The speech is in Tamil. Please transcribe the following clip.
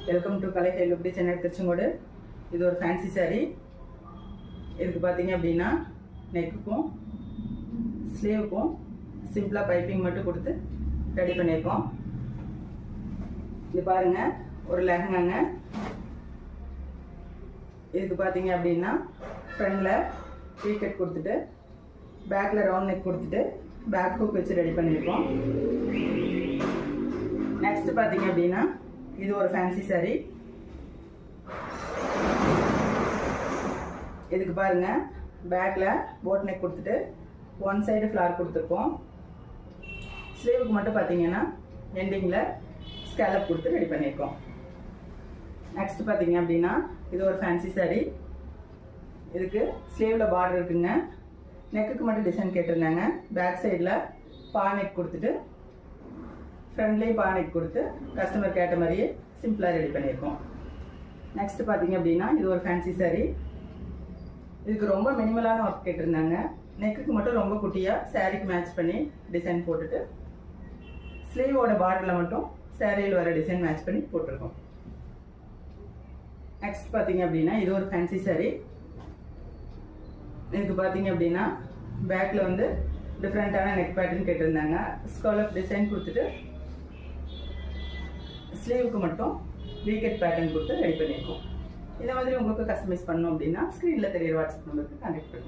Welcome to Kalai Kyle Chennai Tiruchengode. இது ஒரு ஃபேன்சி சாரீ. இதுக்கு பார்த்தீங்க அப்படின்னா நெக்குக்கும் ஸ்லீவுக்கும் சிம்பிளாக பைப்பிங் மட்டும் கொடுத்து ரெடி பண்ணியிருக்கோம். இது பாருங்க, ஒரு லெஹங்காங்க. இதுக்கு பார்த்தீங்க அப்படின்னா ஃப்ரண்டில் வீக்கெட் கொடுத்துட்டு பேக்கில் ரவுண்ட் நெக் கொடுத்துட்டு பேக் ஹூக் வச்சு ரெடி பண்ணியிருக்கோம். நெக்ஸ்ட் பார்த்தீங்க அப்படின்னா இது ஒரு ஃபேன்சி சாரீ. இதுக்கு பாருங்க, பேக்கில் போட் நெக் கொடுத்துட்டு ஒன் சைடு ஃப்ளார் கொடுத்துருக்கோம். ஸ்லீவுக்கு மட்டும் பார்த்தீங்கன்னா எண்டிங்கில் ஸ்கேலப் கொடுத்து ரெடி பண்ணியிருக்கோம். நெக்ஸ்ட் பார்த்தீங்க அப்படின்னா இது ஒரு ஃபேன்சி சாரீ. இதுக்கு ஸ்லீவில் பார்டர் இருக்குங்க. நெக்குக்கு மட்டும் டிசைன் கேட்டிருந்தாங்க. பேக் சைடில் பா நெக் கொடுத்துட்டு ஃப்ரண்ட்லேயும் பா நெக் கொடுத்து கஸ்டமர் கேட்ட மாதிரியே சிம்பிளாக ரெடி பண்ணியிருக்கோம். நெக்ஸ்ட் பார்த்தீங்க அப்படின்னா இது ஒரு ஃபேன்சி சாரீ. இதுக்கு ரொம்ப மினிமலான ஒர்க் கேட்டிருந்தாங்க. நெக்குக்கு மட்டும் ரொம்ப குட்டியாக சாரீக்கு மேட்ச் பண்ணி டிசைன் போட்டுட்டு ஸ்லீவோட பார்டரில் மட்டும் சாரியில் வர டிசைன் மேட்ச் பண்ணி போட்டிருக்கோம். நெக்ஸ்ட் பார்த்தீங்க அப்படின்னா இது ஒரு ஃபேன்சி சாரீ. இதுக்கு பார்த்தீங்க அப்படின்னா பேக்கில் வந்து டிஃப்ரெண்ட்டான நெக் பேட்டர்ன் கேட்டிருந்தாங்க. ஸ்காலப் டிசைன் கொடுத்துட்டு ஸ்லீவுக்கு மட்டும் வீக்கெட் பேட்டர்ன் கொடுத்து ரெடி பண்ணியிருக்கோம். இந்த மாதிரி உங்களுக்கு கஸ்டமைஸ் பண்ணணும் அப்படின்னா ஸ்க்ரீனில் தெரியுற வாட்ஸ்அப் நம்பருக்கு கான்டாக்ட் பண்ணுங்கள்.